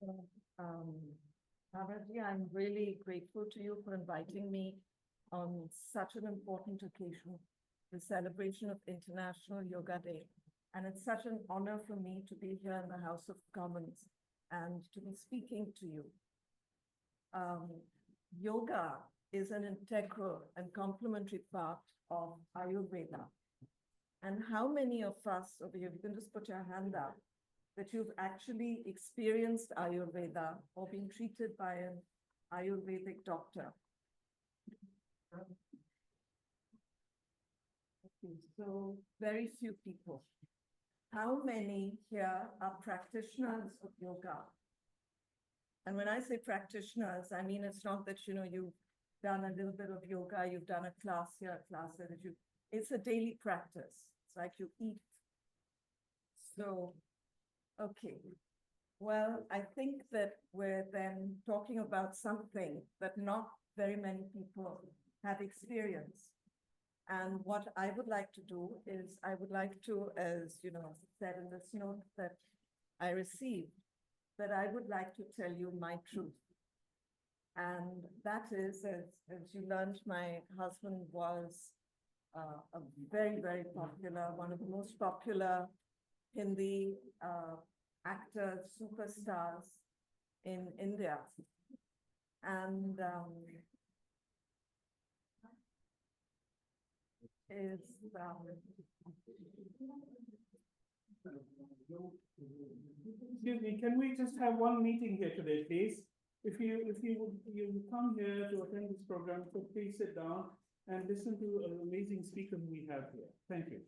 So, Bhabaji, I'm really grateful to you for inviting me on such an important occasion, the celebration of International Yoga Day. And it's such an honor for me to be here in the House of Commons and to be speaking to you. Um, Yoga is an integral and complementary part of Ayurveda. And how many of us over here, you can just put your hand up, that you've actually experienced Ayurveda or been treated by an Ayurvedic doctor? Okay, so very few people. How many here are practitioners of yoga? And when I say practitioners, I mean, it's not that, you've done a little bit of yoga, you've done a class here, a class there, it's a daily practice. It's like you eat. So, okay. Well, I think that we're then talking about something that not very many people have experienced. And what I would like to do is I would like to, as said in this note that I received, that I would like to tell you my truth. And that is, as you learned, my husband was a very, very popular, one of the most popular Hindi actors, superstars in India. And is Excuse me, can we just have one meeting here today, please? If you come here to attend this program, so please sit down and listen to an amazing speaker we have here. Thank you.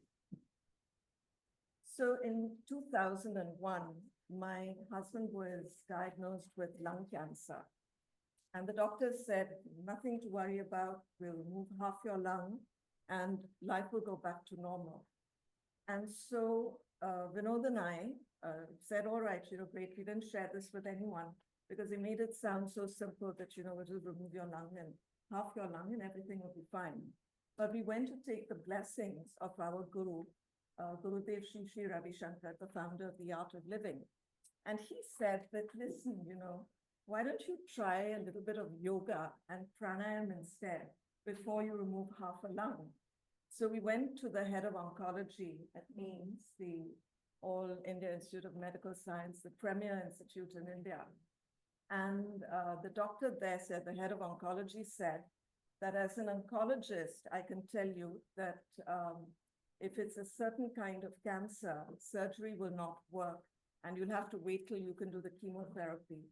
So in 2001, my husband was diagnosed with lung cancer. And the doctors said, nothing to worry about, we'll remove half your lung and life will go back to normal. And so Vinod and I said, all right, great, we didn't share this with anyone because they made it sound so simple that, we'll just remove your lung and half your lung and everything will be fine. But we went to take the blessings of our Guru, Gurudev Shri Ravi Shankar, the founder of the Art of Living. And he said that, listen, why don't you try a little bit of yoga and pranayam instead before you remove half a lung? So we went to the head of oncology at AIIMS, the All India Institute of Medical Science, the premier institute in India. And the doctor there said, the head of oncology said that as an oncologist, I can tell you that if it's a certain kind of cancer, surgery will not work and you'll have to wait till you can do the chemotherapy.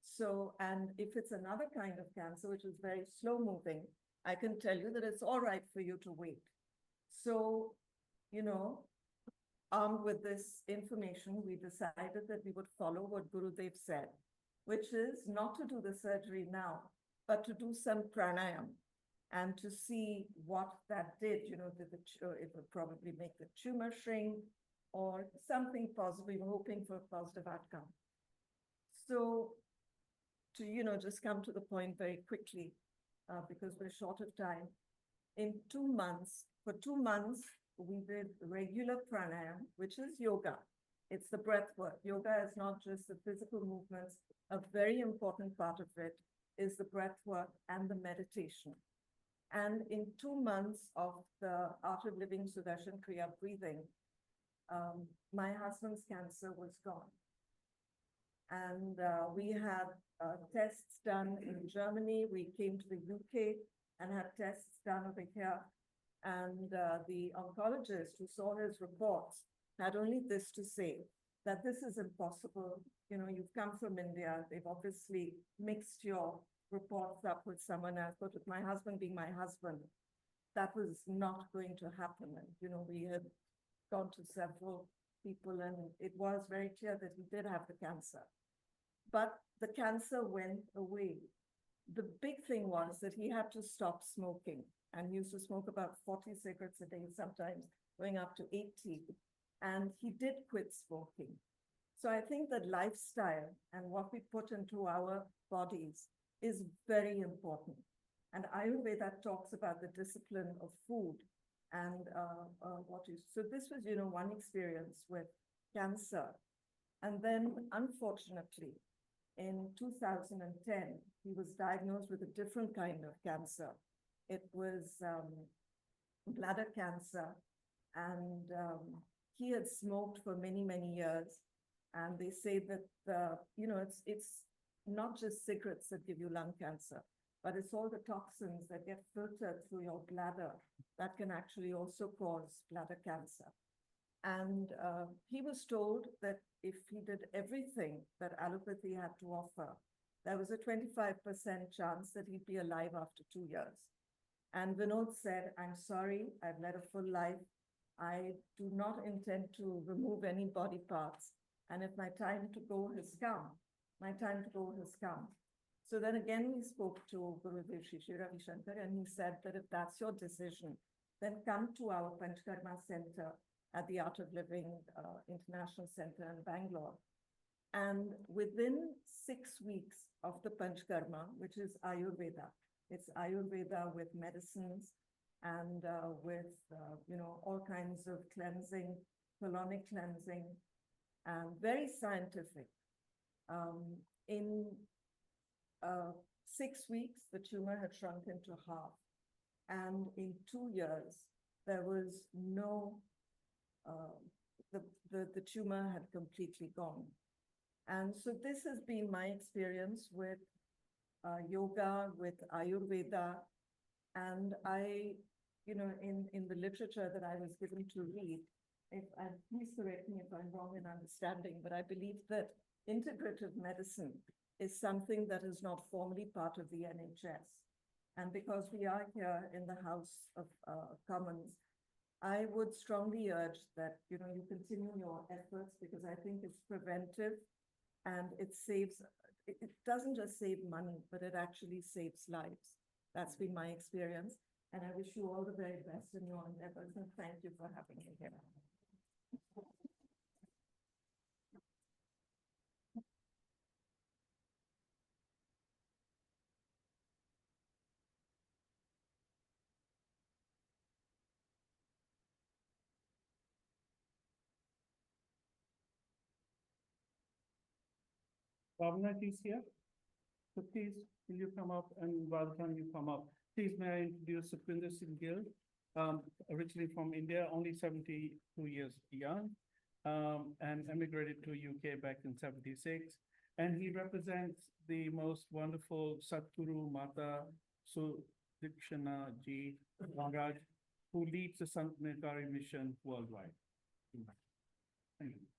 So, and if it's another kind of cancer, which is very slow moving, I can tell you that it's all right for you to wait. So, armed with this information, we decided that we would follow what Gurudev said, which is not to do the surgery now, but to do some pranayam and to see what that did. It would probably make the tumor shrink or something positive. We were hoping for a positive outcome. So to, just come to the point very quickly, because we're short of time, in 2 months, for 2 months, we did regular pranayam, which is yoga. It's the breath work. Yoga is not just the physical movements. A very important part of it is the breath work and the meditation. And in 2 months of the Art of Living Sudarshan Kriya breathing, my husband's cancer was gone. And we had tests done in Germany. We came to the UK and had tests done over here. And the oncologist who saw his reports had only this to say, that this is impossible. You've come from India. They've obviously mixed your reports up with someone else, but with my husband being my husband, that was not going to happen. And, we had gone to several people and it was very clear that he did have the cancer. But the cancer went away. The big thing was that he had to stop smoking, and he used to smoke about 40 cigarettes a day, sometimes going up to 80. And he did quit smoking. So I think that lifestyle and what we put into our bodies is very important. And Ayurveda talks about the discipline of food and so this was, one experience with cancer. And then unfortunately, in 2010, he was diagnosed with a different kind of cancer. It was bladder cancer, and he had smoked for many, many years. And they say that, it's not just cigarettes that give you lung cancer, but it's all the toxins that get filtered through your bladder that can actually also cause bladder cancer. And he was told that if he did everything that allopathy had to offer, there was a 25% chance that he'd be alive after 2 years. And Vinod said, I'm sorry, I've led a full life. I do not intend to remove any body parts. And if my time to go has come, my time to go has come. So then again, we spoke to Gurudev Shri Shri Ravi Shankar, and he said that if that's your decision, then come to our Panchkarma Center at the Art of Living International Center in Bangalore. And within 6 weeks of the Panchkarma, which is Ayurveda, it's Ayurveda with medicines and with, all kinds of cleansing, colonic cleansing, and very scientific. In 6 weeks, the tumor had shrunk into half. And in 2 years, there was no, the tumor had completely gone. And so this has been my experience with yoga, with Ayurveda. And I, in the literature that I was given to read, please correct me if I'm wrong in understanding, but I believe that integrative medicine is something that is not formally part of the NHS. And because we are here in the House of Commons, I would strongly urge that, you continue your efforts, because I think it's preventive and it saves, it doesn't just save money, but it actually saves lives. That's been my experience. And I wish you all the very best in your endeavors, and thank you for having me here. Bhavna is here. So please, will you come up, and by the time you come up, please may I introduce Sukhwinder Singh Gill, originally from India, only 72 years young, and emigrated to UK back in 76. And he represents the most wonderful Satguru Mata Sudikshana Ji Maharaj, who leads the Sant Nirkari mission worldwide. Thank you.